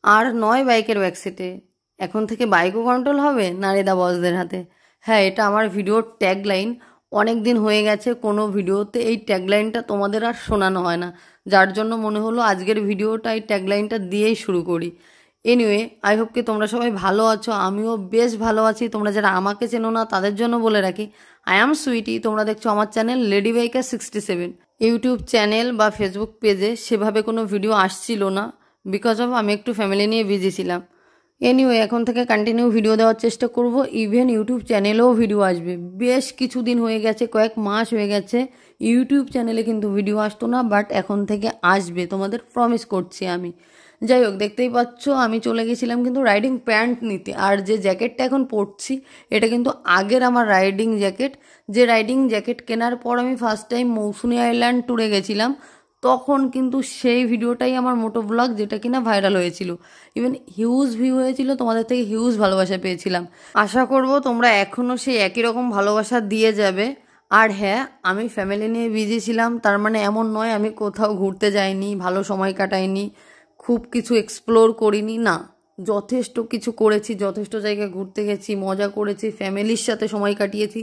আর নয় বাইকের ব্যাকসিটে, এখন থেকে বাইকও কন্ট্রোল হবে নারীদা বসদের হাতে। হ্যাঁ, এটা আমার ভিডিওর ট্যাগলাইন। অনেক দিন হয়ে গেছে কোনো ভিডিওতে এই ট্যাগলাইনটা তোমাদের আর শোনানো হয় না, যার জন্য মনে হলো আজকের ভিডিওটা এই ট্যাগলাইনটা দিয়েই শুরু করি। এনিওয়ে, আই হোপ কি তোমরা সবাই ভালো আছো, আমিও বেশ ভালো আছি। তোমরা যারা আমাকে চেনো না তাদের জন্য বলে রাখি, আই অ্যাম সুইটি। তোমরা দেখছো আমার channel lady biker 67। YouTube channel বা ফেসবুক পেজে সেভাবে কোনো ভিডিও আসছিল না, বিকজ অফ আমি একটু ফ্যামিলি নিয়ে বিজি ছিলাম। এনিওয়ে, এখন থেকে কন্টিনিউ ভিডিও দেওয়ার চেষ্টা করব। ইভেন ইউটিউব চ্যানেলেও ভিডিও আসবে। বেশ কিছুদিন হয়ে গেছে, কয়েক মাস হয়ে গেছে ইউটিউব চ্যানেলে কিন্তু ভিডিও আসতো না, বাট এখন থেকে আসবে, তোমাদের প্রমিস করছি আমি। যাই হোক, দেখতেই পাচ্ছ আমি চলে গেছিলাম কিন্তু রাইডিং প্যান্ট নিতে। আর যে জ্যাকেটটা এখন পরছি এটা কিন্তু আগের আমার রাইডিং জ্যাকেট। যে রাইডিং জ্যাকেট কেনার পর আমি ফার্স্ট টাইম মৌসুনি আইল্যান্ড ট্যুরে গেছিলাম, তখন কিন্তু সেই ভিডিওটাই আমার মোটো ব্লগ, যেটা কিনা ভাইরাল হয়েছিল। ইভেন হিউজ ভিউ হয়েছিল, তোমাদের থেকে হিউজ ভালোবাসা পেয়েছিলাম। আশা করব তোমরা এখনও সেই একই রকম ভালোবাসা দিয়ে যাবে। আর হ্যাঁ, আমি ফ্যামিলি নিয়ে বিজি ছিলাম, তার মানে এমন নয় আমি কোথাও ঘুরতে যাইনি, ভালো সময় কাটাইনি, খুব কিছু এক্সপ্লোর করিনি। না, যথেষ্ট কিছু করেছি, যথেষ্ট জায়গায় ঘুরতে গেছি, মজা করেছি, ফ্যামিলির সাথে সময় কাটিয়েছি,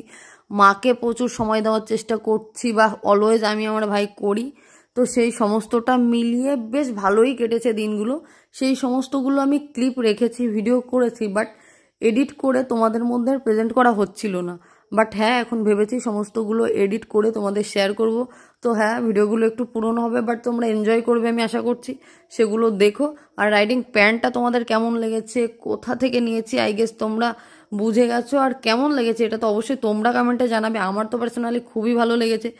মাকে প্রচুর সময় দেওয়ার চেষ্টা করছি, বা অলওয়েজ আমি আমার ভাই করি। তো সেই সমস্তটা মিলিয়ে বেশ ভালোই কেটেছে দিনগুলো। সেই সমস্তগুলো আমি ক্লিপ রেখেছি, ভিডিও করেছি, বাট এডিট করে তোমাদের মধ্যে প্রেজেন্ট করা হচ্ছিল না। বাট হ্যাঁ, এখন ভেবেছি সমস্তগুলো এডিট করে তোমাদের শেয়ার করব। তো হ্যাঁ, ভিডিওগুলো একটু পুরনো হবে, বাট তোমরা এনজয় করবে আমি আশা করছি। সেগুলো দেখো। আর রাইডিং প্যান্টটা তোমাদের কেমন লেগেছে, কোথা থেকে নিয়েছি, আই গেস তোমরা বুঝে গেছো। আর কেমন লেগেছে এটা তো অবশ্যই তোমরা কমেন্টে জানাবে। আমার তো পার্সোনালি খুবই ভালো লেগেছে,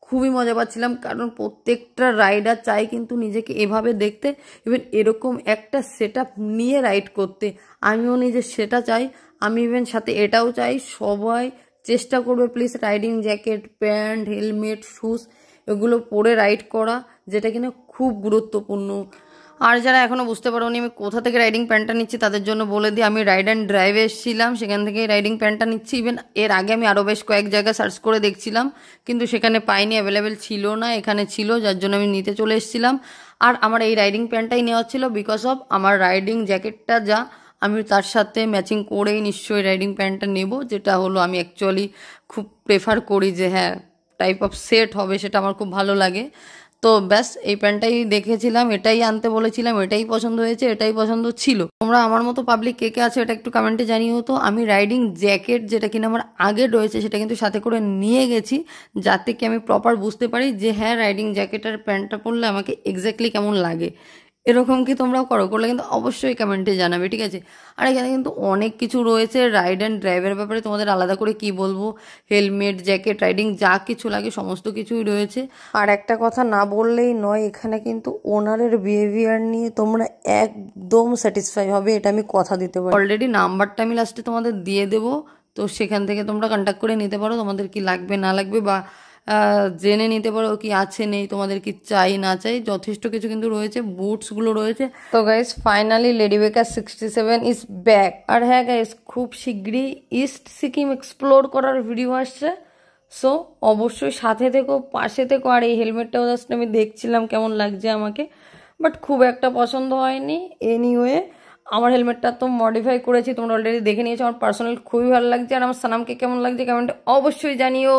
খুবই মজা পাচ্ছিলাম, কারণ প্রত্যেকটা রাইডার চাই কিন্তু নিজেকে এভাবে দেখতে, ইভেন এরকম একটা সেট আপ নিয়ে রাইড করতে। আমিও নিজে সেটা চাই। আমি ইভেন সাথে এটাও চাই, সবাই চেষ্টা করবে please riding jacket, pant, helmet, shoes এগুলো পরে রাইড করা, যেটা কিনা খুব গুরুত্বপূর্ণ। আর যারা এখনও বুঝতে পারোনি আমি কোথা থেকে রাইডিং প্যান্টটা নিচ্ছি, তাদের জন্য বলে দিই, আমি রাইড অ্যান্ড ড্রাইভে এসেছিলাম, সেখান থেকে রাইডিং প্যান্টটা নিচ্ছি। ইভেন এর আগে আমি আরও বেশ কয়েক জায়গায় সার্চ করে দেখছিলাম, কিন্তু সেখানে পাইনি, অ্যাভেলেবেল ছিল না। এখানে ছিল, যার জন্য আমি নিতে চলে এসেছিলাম। আর আমার এই রাইডিং প্যান্টটাই নেওয়া ছিল, বিকজ অফ আমার রাইডিং জ্যাকেটটা যা, আমি তার সাথে ম্যাচিং করেই নিশ্চয়ই রাইডিং প্যান্টটা নেব, যেটা হলো আমি অ্যাকচুয়ালি খুব প্রেফার করি যে হ্যাঁ টাইপ অফ সেট হবে, সেটা আমার খুব ভালো লাগে। তো ব্যাস, এই প্যান্টটাই দেখেছিলাম, এটাই আনতে বলেছিলাম, এটাই পছন্দ হয়েছে, এটাই পছন্দ ছিল। তোমরা আমার মতো পাবলিক কে কে আছে এটা একটু কমেন্টে জানিও তো। আমি রাইডিং জ্যাকেট যেটা কিনা আমার আগে রয়েছে সেটা কিন্তু সাথে করে নিয়ে গেছি, যাতে কি আমি প্রপার বুঝতে পারি যে হ্যাঁ রাইডিং জ্যাকেট আর প্যান্টটা পরলে আমাকে এক্স্যাক্টলি কেমন লাগে। এরকম কি তোমরাও করো? করলে কিন্তু অবশ্যই কমেন্টে জানাবে, ঠিক আছে? আর এখানে কিন্তু অনেক কিছু রয়েছে রাইড অ্যান্ড ড্রাইভের ব্যাপারে, তোমাদের আলাদা করে কি বলবো, হেলমেট, জ্যাকেট, রাইডিং যা কিছু লাগে সমস্ত কিছুই রয়েছে। আর একটা কথা না বললেই নয়, এখানে কিন্তু ওনারের বিহেভিয়ার নিয়ে তোমরা একদম স্যাটিসফাই হবে, এটা আমি কথা দিতে পারি। অলরেডি নাম্বারটা আমি লাস্টে তোমাদের দিয়ে দেবো, তো সেখান থেকে তোমরা কন্ট্যাক্ট করে নিতে পারো, তোমাদের কি লাগবে না লাগবে, বা জেনে নিতে পারো কি আছে নেই, তোমাদের কি চাই না চাই, যথেষ্ট কিছু কিন্তু রয়েছে, বুটসগুলো রয়েছে। তো গাইস, ফাইনালি লেডি বেকার 67 ইজ ব্যাক। আর হ্যাঁ গাইস, খুব শীঘ্রই ইস্ট সিকিম এক্সপ্লোর করার ভিডিও আসছে, সো অবশ্যই সাথে থেকো, পাশে থেকো। আর এই হেলমেটটাও জাস্ট আমি দেখছিলাম কেমন লাগছে আমাকে, বাট খুব একটা পছন্দ হয়নি। এনিওয়ে, আমার হেলমেটটা তো মডিফাই করেছি, তোমরা অলরেডি দেখে নিয়েছো, আমার পার্সোনাল খুবই ভালো লাগছে। আর আমার সানামকে কেমন লাগছে কমেন্টে অবশ্যই জানিও।